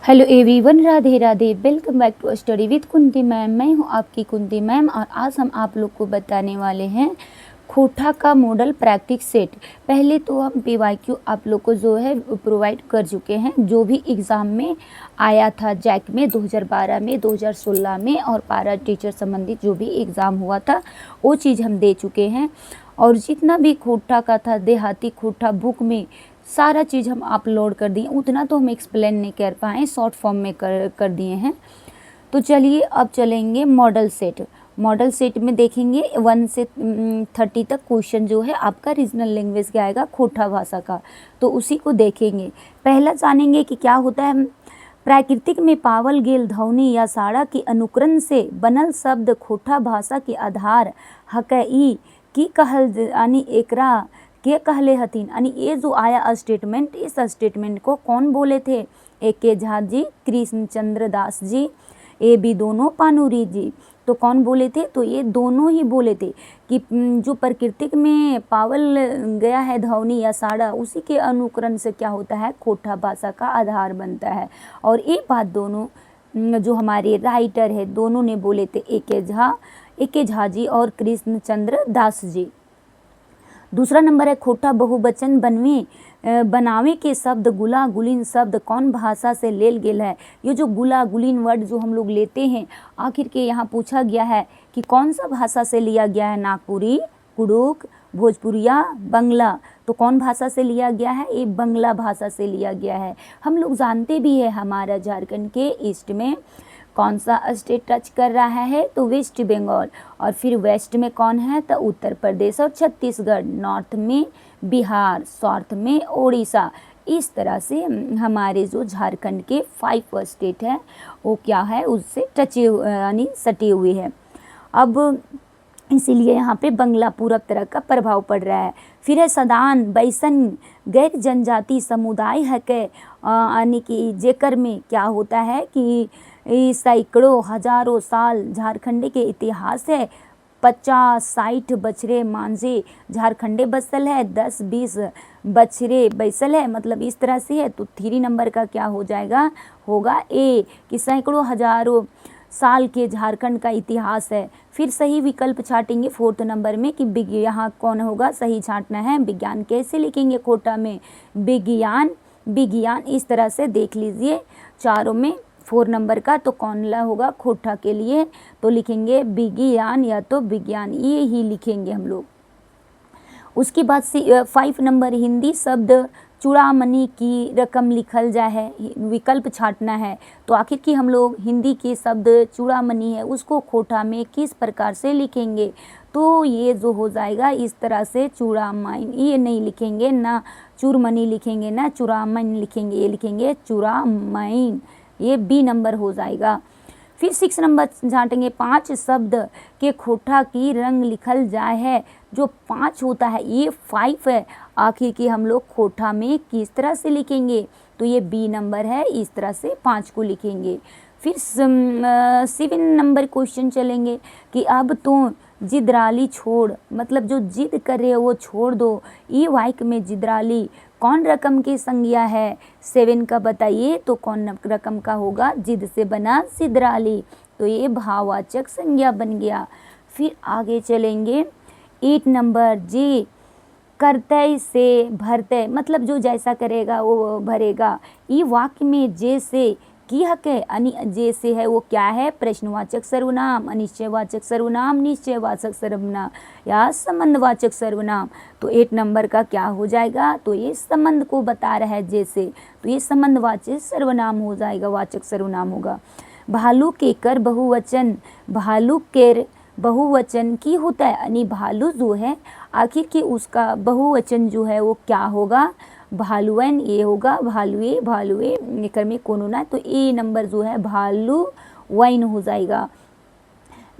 Hello everyone, Radhe Radhe. Welcome back to study with Kunti ma'am. मैं हूं आपकी कुंती मैम और आज हम आप लोग को बताने वाले हैं खोटा का मॉडल प्रैक्टिस सेट। पहले तो हम पीवाईक्यू आप लोग को जो है प्रोवाइड कर चुके हैं, जो भी एग्ज़ाम में आया था जैक में 2012 में, 2016 में और पारा टीचर संबंधित जो भी एग्ज़ाम हुआ था वो चीज़ हम दे चुके हैं। और जितना भी खोटा का था, देहाती खोटा बुक में सारा चीज़ हम अपलोड कर दिए। उतना तो हम एक्सप्लेन नहीं कर पाए, शॉर्ट फॉर्म में कर दिए हैं। तो चलिए अब चलेंगे मॉडल सेट। मॉडल सेट में देखेंगे 1 से 30 तक क्वेश्चन जो है आपका रीजनल लैंग्वेज का आएगा, खोटा भाषा का। तो उसी को देखेंगे। पहला जानेंगे कि क्या होता है। प्राकृतिक में पावल गेल ध्वनि या साड़ा की अनुकरण से बनल शब्द खोटा भाषा के आधार हकई की कहल यानी एकरा के कहले हथिन। यानी ये जो आया स्टेटमेंट, इस स्टेटमेंट को कौन बोले थे? ए के झा जी, कृष्णचंद्र दास जी, ये भी दोनों पानूरी जी। तो कौन बोले थे? तो ये दोनों ही बोले थे कि जो प्राकृतिक में पावल गया है ध्वनि या साड़ा, उसी के अनुकरण से क्या होता है, खोटा भाषा का आधार बनता है। और ये बात दोनों जो हमारे राइटर है दोनों ने बोले थे, ए के झा जी और कृष्णचंद्र दास जी। दूसरा नंबर है खोटा बहुवचन बनावे के शब्द गुला गुलीन शब्द कौन भाषा से लेल गेल है। ये जो गुला गुलीन वर्ड जो हम लोग लेते हैं, आखिर के यहाँ पूछा गया है कि कौन सा भाषा से लिया गया है। नागपुरी, कुड़ुक, भोजपुरिया, बंगला। तो कौन भाषा से लिया गया है? ये बंगला भाषा से लिया गया है। हम लोग जानते भी है हमारा झारखंड के ईस्ट में कौन सा स्टेट टच कर रहा है, तो वेस्ट बंगाल। और फिर वेस्ट में कौन है, तो उत्तर प्रदेश और छत्तीसगढ़। नॉर्थ में बिहार, साउथ में उड़ीसा। इस तरह से हमारे जो झारखंड के 5 स्टेट है वो क्या है, उससे टचे यानी सटे हुए हैं। अब इसीलिए यहाँ पे बंगला पूरब तरह का प्रभाव पड़ रहा है। फिर है सदान बैसन गैर जनजाति समुदाय है के यानी कि जेकर में क्या होता है कि सैकड़ों हजारों साल झारखंड के इतिहास है। 50-60 बछरे मांझे झारखंडे बसल है, 10-20 बछरे बैसल है, मतलब इस तरह से है। तो 3 नंबर का क्या हो जाएगा, होगा ए कि सैकड़ों हजारों साल के झारखंड का इतिहास है। फिर सही विकल्प छाटेंगे 4th नंबर में कि यहाँ कौन होगा, सही छाटना है। विज्ञान कैसे लिखेंगे खोटा में, विज्ञान, विज्ञान इस तरह से देख लीजिए चारों में 4 नंबर का। तो कौन ला होगा खोटा के लिए, तो लिखेंगे विज्ञान या तो विज्ञान, ये ही लिखेंगे हम लोग। उसके बाद 5 नंबर हिंदी शब्द चूड़ामणि की रकम लिखल जाए है, विकल्प छाटना है। तो आखिर की हम लोग हिंदी के शब्द चूड़ामणि है उसको खोटा में किस प्रकार से लिखेंगे, तो ये जो हो जाएगा इस तरह से चूड़ामणि, ये नहीं लिखेंगे ना चूरमणि लिखेंगे ना चूड़ामणि लिखेंगे, ये लिखेंगे चूड़ामणि, ये बी नंबर हो जाएगा। फिर 6 नंबर छाटेंगे 5 शब्द के खोटा की रंग लिखल जाए है। जो 5 होता है ये 5 है, आखिर की हम लोग खोटा में किस तरह से लिखेंगे, तो ये बी नंबर है, इस तरह से 5 को लिखेंगे। फिर 7 नंबर क्वेश्चन चलेंगे कि अब तो जिद्राली छोड़, मतलब जो जिद कर रहे हो वो छोड़ दो। ई वाक्य में जिद्राली कौन रकम की संज्ञा है, 7 का बताइए। तो कौन रकम का होगा, जिद से बना जिद्राली, तो ये भाववाचक संज्ञा बन गया। फिर आगे चलेंगे 8 नंबर जी करतय से भरतय, मतलब जो जैसा करेगा वो भरेगा। ई वाक्य में जैसे की हक है, जैसे है वो क्या है, प्रश्नवाचक सर्वनाम, अनिश्चयवाचक सर्वनाम, निश्चयवाचक सर्वनाम या संबंधवाचक सर्वनाम। तो 8 नंबर का क्या हो जाएगा, तो ये संबंध को बता रहा है जैसे, तो ये संबंधवाचक सर्वनाम हो जाएगा, वाचक सर्वनाम होगा। भालू के कर बहुवचन, भालू केर बहुवचन की होता है, यानी भालू जो है आखिर की उसका बहुवचन जो है वो क्या होगा, भालुअन, ये होगा भालुए, भालुए लेकर में कौन होना है, तो ए नंबर जो है भालू वाइन हो जाएगा।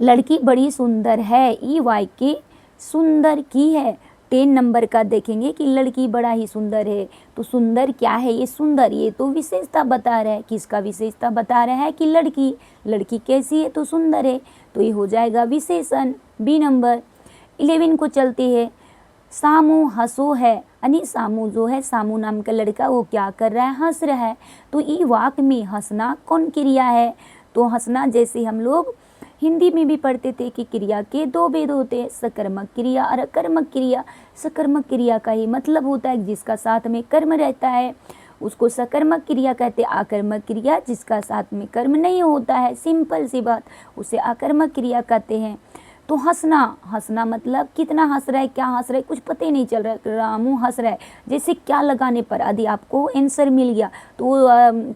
लड़की बड़ी सुंदर है, ई वाई के सुंदर की है। 10 नंबर का देखेंगे कि लड़की बड़ा ही सुंदर है, तो सुंदर क्या है, ये सुंदर, ये तो विशेषता बता रहा है। किसका विशेषता बता रहा है कि लड़की, लड़की कैसी है तो सुंदर है, तो ये हो जाएगा विशेषण, बी नंबर। 11 को चलते हैं, सामू हंसो है, यानी सामू जो है, सामू नाम का लड़का, वो क्या कर रहा है, हंस रहा है। तो ई वाक्य में हंसना कौन क्रिया है? तो हंसना जैसे हम लोग हिंदी में भी पढ़ते थे कि क्रिया के दो भेद होते हैं, सकर्मक क्रिया और अकर्मक क्रिया। सकर्मक क्रिया का ही मतलब होता है जिसका साथ में कर्म रहता है, उसको सकर्मक क्रिया कहते हैं। आकर्मक क्रिया जिसका साथ में कर्म नहीं होता है, सिंपल सी बात, उसे आकर्मक क्रिया कहते हैं। तो हंसना, हंसना मतलब कितना हंस रहा है, क्या हंस रहा है, कुछ पता ही नहीं चल रहा है, रामू हंस रहा है। जैसे क्या लगाने पर यदि आपको आंसर मिल गया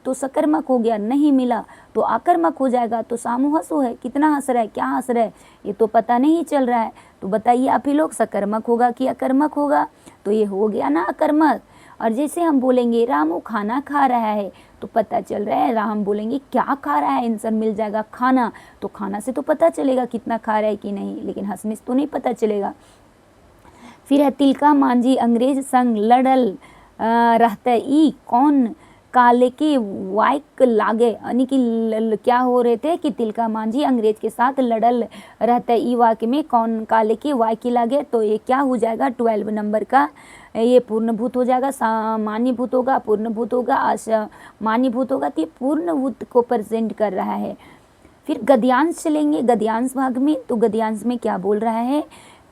तो सकर्मक हो गया, नहीं मिला तो आकर्मक हो जाएगा। तो सामू हंसो है, कितना हंस रहा है, क्या हंस रहा है, ये तो पता नहीं चल रहा है। तो बताइए आप ही लोग, सकर्मक होगा कि अकर्मक होगा? तो ये हो गया ना अकर्मक। और जैसे हम बोलेंगे रामू खाना खा रहा है, तो पता चल रहा है, राम बोलेंगे क्या खा रहा है, आंसर मिल जाएगा खाना। तो खाना से तो पता चलेगा कितना खा रहा है कि नहीं, लेकिन हंसने से तो नहीं पता चलेगा। फिर है तिलका मांझी अंग्रेज संग लड़ल रहते ई कौन काले के वाइक लागे, यानी कि क्या हो रहे थे कि तिलका मांझी अंग्रेज के साथ लड़ल रहते ई वाक्य में कौन काले के वाइक लागे। तो ये क्या हो जाएगा, 12 नंबर का ये पूर्णभूत हो जाएगा, सामान्यभूत होगा, पूर्णभूत होगा, असामान्यभूत होगा। तो ये पूर्णभूत को प्रेजेंट कर रहा है। फिर गद्यांश चलेंगे, गद्यांश भाग में। तो गद्यांश में क्या बोल रहा है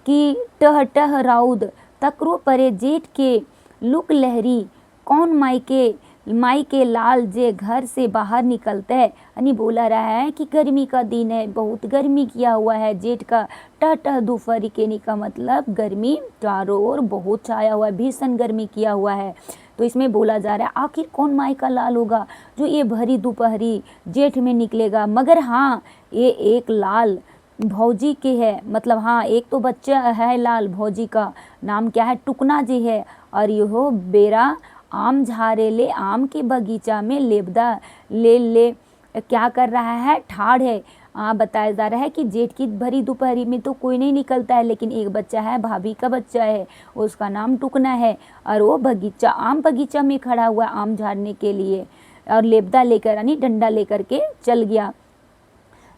कि टह टह राउद तकरो परे जेठ के लुक लहरी कौन माई के लाल जे घर से बाहर निकलता है। यानी बोला रहा है कि गर्मी का दिन है, बहुत गर्मी किया हुआ है, जेठ का टह टह दोपहरी के का मतलब गर्मी चारों ओर बहुत छाया हुआ है, भीषण गर्मी किया हुआ है। तो इसमें बोला जा रहा है आखिर कौन माई का लाल होगा जो ये भरी दोपहरी जेठ में निकलेगा। मगर हाँ, ये एक लाल भौजी के है, मतलब हाँ एक तो बच्चा है लाल, भौजी का नाम क्या है, टुकना जी है। और यहो बेरा आम झारे ले आम के बगीचा में लेबदा ले क्या कर रहा है, ठाड़ है। बताया जा रहा है कि जेठ की भरी दोपहरी में तो कोई नहीं निकलता है, लेकिन एक बच्चा है, भाभी का बच्चा है, उसका नाम टुकना है, और वो बगीचा आम बगीचा में खड़ा हुआ आम झाड़ने के लिए, और लेबदा लेकर यानी डंडा लेकर के चल गया।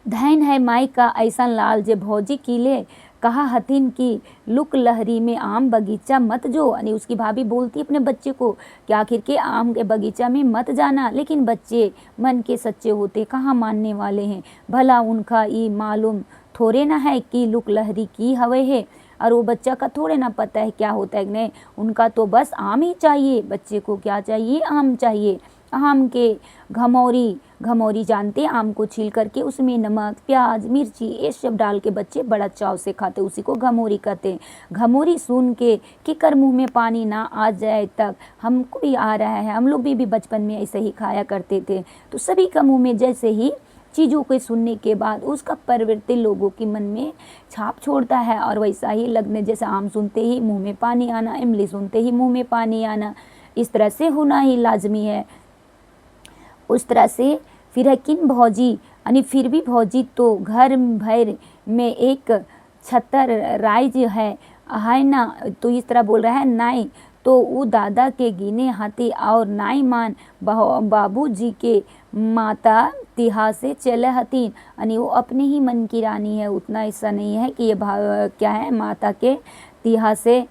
धैन है माई का ऐसा लाल जे भौजी कीले कहा हथिन की लुक लहरी में आम बगीचा मत जो। यानी उसकी भाभी बोलती अपने बच्चे को कि आखिर के आम के बगीचा में मत जाना, लेकिन बच्चे मन के सच्चे होते, कहाँ मानने वाले हैं। भला उनका ये मालूम थोड़े ना है कि लुक लहरी की हवे है, और वो बच्चा का थोड़े ना पता है क्या होता है। नहीं, उनका तो बस आम ही चाहिए, बच्चे को क्या चाहिए, आम चाहिए। आम के घमौरी, घमौरी जानते, आम को छील करके उसमें नमक प्याज मिर्ची ये सब डाल के बच्चे बड़ा चाव से खाते, उसी को घमौरी कहते हैं। घमौरी सुन के कि कर मुँह में पानी ना आ जाए तक हमको भी आ रहा है, हम लोग भी बचपन में ऐसे ही खाया करते थे। तो सभी का मुँह में जैसे ही चीज़ों को सुनने के बाद उसका प्रवृत्ति लोगों के मन में छाप छोड़ता है, और वैसा ही लगने, जैसे आम सुनते ही मुँह में पानी आना, इमली सुनते ही मुँह में पानी आना, इस तरह से होना ही लाजमी है। उस तरह से फिर है किन भौजी, यानी फिर भी भौजी तो घर भर में एक छतर राइज है ना। तो इस तरह बोल रहा है नाई तो वो दादा के गिने हाथी और नाई मान बाबूजी के माता तिहा से चले हतीन। यानी वो अपने ही मन की रानी है, उतना ऐसा नहीं है कि ये क्या है माता के तिहा से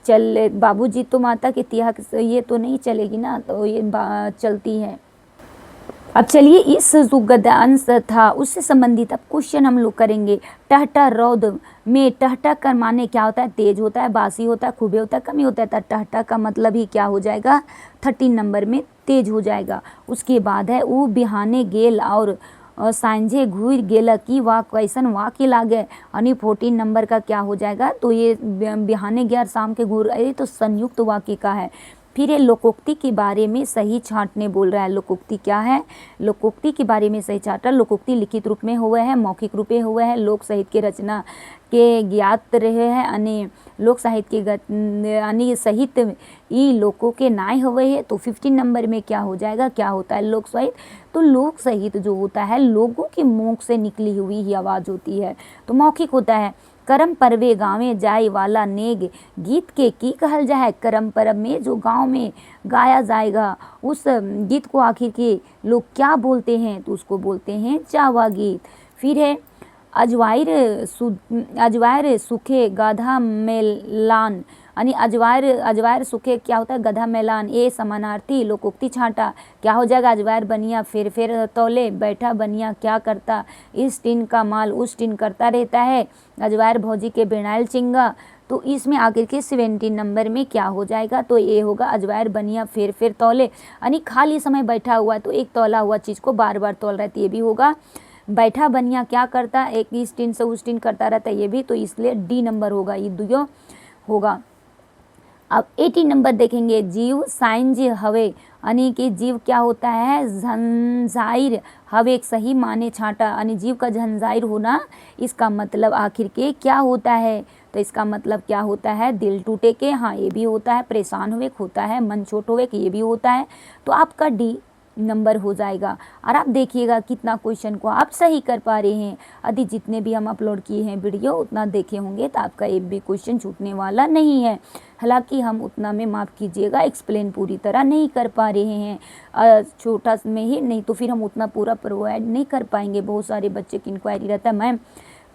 चल, बाबूजी तो माता के तिहा से ये तो नहीं चलेगी ना, तो ये चलती है। अब चलिए इस जो गद्यांश था उससे संबंधित अब क्वेश्चन हम लोग करेंगे। टहटा रौद में टहटा का माने क्या होता है, तेज होता है, बासी होता है, खूबे होता है, कमी होता है। तो टहटा का मतलब ही क्या हो जाएगा, 13 नंबर में तेज हो जाएगा। उसके बाद है वो बिहाने गेल और सांझे घूर गेल की वाक कैसन वाक लागे, यानी 14 नंबर का क्या हो जाएगा, तो ये बिहाने गया शाम के घूर, ये तो संयुक्त वाक्य का है। फिर ये लोकोक्ति के बारे में सही छांटने बोल रहा है। लोकोक्ति क्या है, लोकोक्ति के बारे में सही छांटा। लोकोक्ति लिखित रूप में हुए हैं, मौखिक रूप में हुए हैं, लोक साहित्य के रचना के ज्ञात रहे हैं, अन्य लोक साहित्य के अन्य सहित ई लोकों के नाय हुए हैं। तो 15 नंबर में क्या हो जाएगा, क्या होता है लोक साहित्य। तो लोक साहित्य जो होता है लोगों के मुंह से निकली हुई ही आवाज़ होती है, तो मौखिक होता है। करम परवे गाँवे जाए वाला नेग गीत के की कहल जाए। करम परब में जो गांव में गाया जाएगा उस गीत को आखिर के लोग क्या बोलते हैं, तो उसको बोलते हैं चावा गीत। फिर है अजवायर सूखे गाधा मेलान, यानी अजवायर सूखे क्या होता है, गधा मैलान। ए समानार्थी लोकोक्ति छांटा, क्या हो जाएगा, अजवायर बनिया फिर तौले, बैठा बनिया क्या करता, इस टिन का माल उस टिन करता रहता है, अजवायर भौजी के बेनाइल चिंगा। तो इसमें आखिर के 17 नंबर में क्या हो जाएगा, तो ये होगा अजवायर बनिया फिर तौले, यानी खाली समय बैठा हुआ है तो एक तौला हुआ चीज़ को बार बार तौल रहती है, ये भी होगा। बैठा बनिया क्या करता, एक इस टिन से उस टिन करता रहता है, ये भी, तो इसलिए डी नंबर होगा, ये दुयो होगा। अब 18 नंबर देखेंगे, जीव साइंज हवे, यानी कि जीव क्या होता है, झंझाइर हवे एक सही माने छांटा, यानी जीव का झंझाइर होना, इसका मतलब आखिर के क्या होता है, तो इसका मतलब क्या होता है, दिल टूटे के, हाँ ये भी होता है, परेशान हुए होता है, मन छोट हुए ये भी होता है, तो आपका डी नंबर हो जाएगा। और आप देखिएगा कितना क्वेश्चन को आप सही कर पा रहे हैं। यदि जितने भी हम अपलोड किए हैं वीडियो उतना देखे होंगे तो आपका एक भी क्वेश्चन छूटने वाला नहीं है। हालांकि हम उतना में माफ़ कीजिएगा एक्सप्लेन पूरी तरह नहीं कर पा रहे हैं, छोटा में ही, नहीं तो फिर हम उतना पूरा प्रोवाइड नहीं कर पाएंगे। बहुत सारे बच्चे की इंक्वायरी रहता है, मैम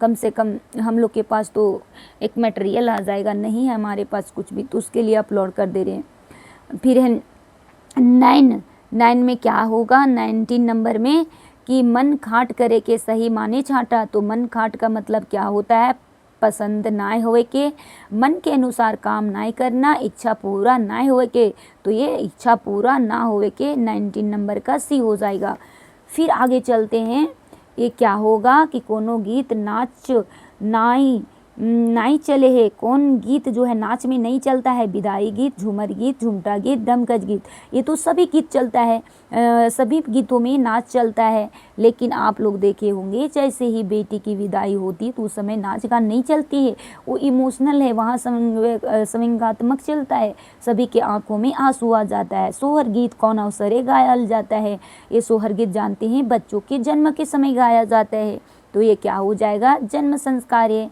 कम से कम हम लोग के पास तो एक मटेरियल आ जाएगा, नहीं है हमारे पास कुछ भी, तो उसके लिए अपलोड कर दे रहे हैं। फिर है 9 में क्या होगा, 19 नंबर में कि मन खाट करे के सही माने छाटा, तो मन खाट का मतलब क्या होता है, पसंद नाय होवे के, मन के अनुसार काम नाय करना, इच्छा पूरा नाय होवे के, तो ये इच्छा पूरा ना होवे के 19 नंबर का सी हो जाएगा। फिर आगे चलते हैं, ये क्या होगा कि कोनो गीत नाच नाई चले है, कौन गीत जो है नाच में नहीं चलता है, विदाई गीत, झूमर गीत, झुमटा गीत, डमकच गीत, ये तो सभी गीत चलता है, सभी गीतों में नाच चलता है। लेकिन आप लोग देखे होंगे जैसे ही बेटी की विदाई होती तो उस समय नाच गान नहीं चलती है, वो इमोशनल है, वहाँ संवेगात्मक चलता है, सभी के आंखों में आंसू आ जाता है। सोहर गीत कौन अवसरे गाया जाता है, ये सोहर गीत जानते हैं बच्चों के जन्म के समय गाया जाता है, तो ये क्या हो जाएगा, जन्म संस्कार है।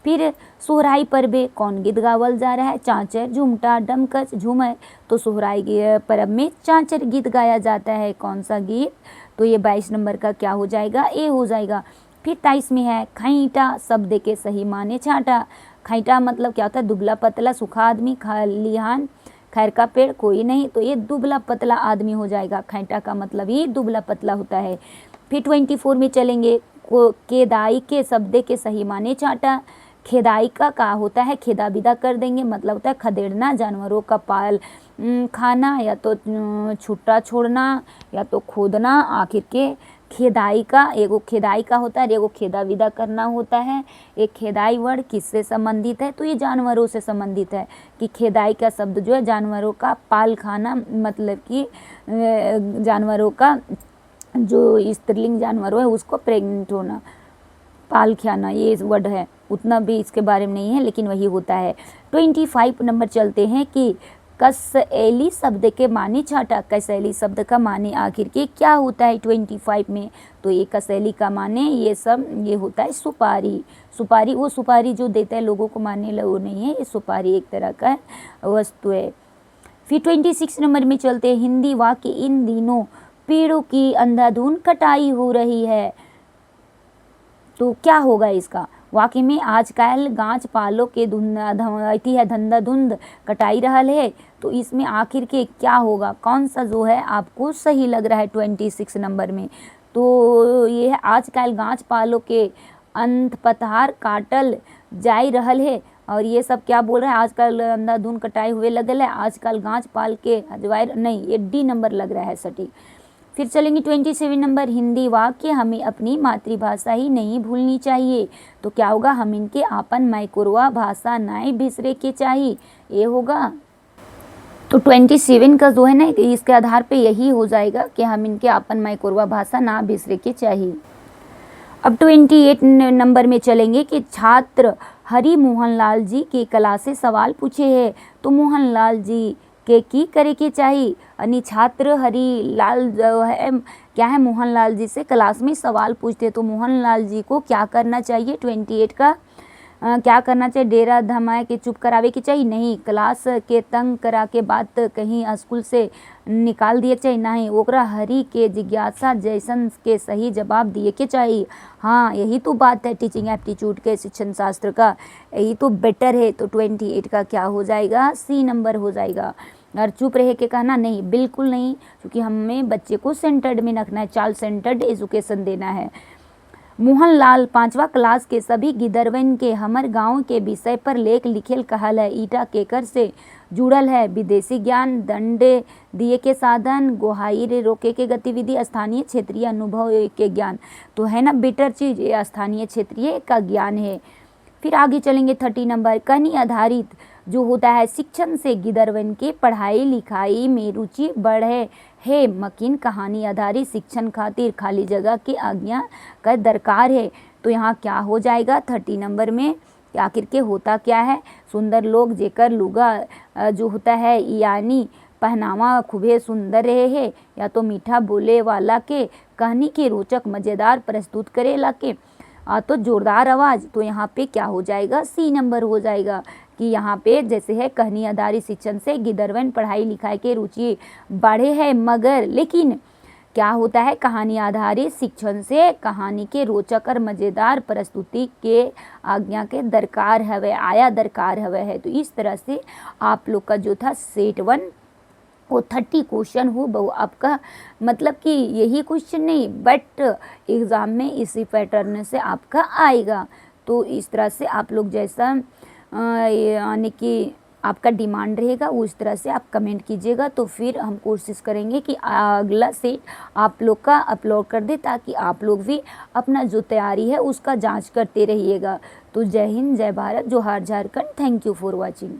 फिर सोहराई पर्वे कौन गीत गावल जा रहा है, चाँचर, झुमटा, डमकच, झूमर, तो सोहराई पर्व में चाँचर गीत गाया जाता है, कौन सा गीत, तो ये 22 नंबर का क्या हो जाएगा, ए हो जाएगा। फिर 23 में है खैटा, शब्द के सही माने छाटा, खैटा मतलब क्या होता है, दुबला पतला, सूखा आदमी, खलिहान, खैर का पेड़ कोई नहीं, तो ये दुबला पतला आदमी हो जाएगा, खैटा का मतलब ही दुबला पतला होता है। फिर 24 में चलेंगे, केदाई के शब्द के सही माने छाटा, खेदाई का होता है, खेदा विदा कर देंगे, मतलब होता है खदेड़ना, जानवरों का पाल खाना, या तो छुट्टा छोड़ना, या तो खोदना। आखिर के खेदाई का, एगो खेदाई का होता है, एगो खेदा विदा करना होता है। एक खेदाई वर्ड किससे संबंधित है, तो ये जानवरों से संबंधित है, कि खेदाई का शब्द जो है जानवरों का पाल खाना, मतलब कि जानवरों का जो स्त्रीलिंग जानवर है उसको प्रेग्नेंट होना, पाल खाना, ये वर्ड है, उतना भी इसके बारे में नहीं है लेकिन वही होता है। 25 नंबर चलते हैं कि कसैली शब्द के माने छाटा, कसैली शब्द का माने आखिर के क्या होता है 25 में, तो ये कसैली का माने ये सब ये होता है सुपारी। सुपारी वो सुपारी जो देता है लोगों को मारने लगो नहीं है, ये सुपारी एक तरह का वस्तु है। फिर 26 नंबर में चलते हैं, हिंदी वाक्य इन दिनों पेड़ों की अंधाधुंध कटाई हो रही है, तो क्या होगा इसका, वाकई में आजकल गाछ पालो के धंधाधुंध कटाई रहल है, तो इसमें आखिर के क्या होगा, कौन सा जो है आपको सही लग रहा है 26 नंबर में, तो ये है आजकल गाछ पालो के अंत पतहार काटल जाई रहल है, और ये सब क्या बोल रहा है, आजकल अंधाधुंध कटाई हुए लगल है, आजकल गाछ पाल के अजवायर नहीं, ये डी नंबर लग रहा है सटीक। फिर चलेंगे 27 नंबर, हिंदी वाक्य हमें अपनी मातृभाषा ही नहीं भूलनी चाहिए, तो क्या होगा, हम इनके आपन माइकोरवा भाषा नाई बिसरे के चाहिए, ये होगा। तो 27 का जो है ना इसके आधार पे यही हो जाएगा कि हम इनके आपन माइकोरवा भाषा ना बिसरे के चाहिए। अब 28 नंबर में चलेंगे कि छात्र हरि मोहन लाल जी के कला से सवाल पूछे हैं, तो मोहन लाल जी के की करे के चाहिए, यानी छात्र हरि लाल जो है क्या है, मोहन लाल जी से क्लास में सवाल पूछते, तो मोहन लाल जी को क्या करना चाहिए 28 का, क्या करना चाहिए, डेरा धमाए के चुप करावे की चाहिए नहीं, क्लास के तंग करा के बात कहीं स्कूल से निकाल दिए चाहिए नहीं, ओकरा हरी के जिज्ञासा जैसन के सही जवाब दिए के चाहिए। हाँ, यही तो बात है टीचिंग एप्टीट्यूड के शिक्षण शास्त्र का, यही तो बेटर है। तो 28 का क्या हो जाएगा, सी नंबर हो जाएगा। और चुप रहे के कहना नहीं, बिल्कुल नहीं, क्योंकि हमें बच्चे को सेंटर्ड में रखना है, चाइल्ड सेंटर्ड एजुकेशन देना है। मोहनलाल 5वा क्लास के सभी गिदरवन के हमर गांव के विषय पर लेख लिखेल कहल है, ईटा केकर से जुड़ल है, विदेशी ज्ञान, दंडे दिए के साधन, गोहाई रे रोके के गतिविधि, स्थानीय क्षेत्रीय अनुभव के ज्ञान। तो है ना बेटर चीज, ये स्थानीय क्षेत्रीय का ज्ञान है। फिर आगे चलेंगे 30 नंबर, कहानी आधारित जो होता है शिक्षण से गिदरवन के पढ़ाई लिखाई में रुचि बढ़े है, मकीन कहानी आधारित शिक्षण खातिर खाली जगह की आज्ञा का दरकार है। तो यहाँ क्या हो जाएगा 30 नंबर में, आखिर के होता क्या है, सुंदर लोग जेकर लुगा जो होता है यानी पहनावा खूबे सुंदर रहे है, या तो मीठा बोले वाला के कहानी के रोचक मज़ेदार प्रस्तुत करेला के तो जोरदार आवाज़। तो यहाँ पे क्या हो जाएगा, सी नंबर हो जाएगा कि यहाँ पे जैसे है कहानी आधारित शिक्षण से गिदरवन पढ़ाई लिखाई के रुचि बढ़े है, मगर लेकिन क्या होता है कहानी आधारित शिक्षण से कहानी के रोचक और मज़ेदार प्रस्तुति के आज्ञा के दरकार हवे, आया दरकार हवे है। तो इस तरह से आप लोग का जो था सेट 1 वो 30 क्वेश्चन हो बहु आपका, मतलब कि यही क्वेश्चन नहीं बट एग्ज़ाम में इसी पैटर्न से आपका आएगा। तो इस तरह से आप लोग जैसा यानी कि आपका डिमांड रहेगा उस तरह से आप कमेंट कीजिएगा, तो फिर हम कोशिश करेंगे कि अगला सेट आप लोग का अपलोड कर दे, ताकि आप लोग भी अपना जो तैयारी है उसका जांच करते रहिएगा। तो जय हिंद, जय भारत, जोहार Jharkhand, thank you for watching.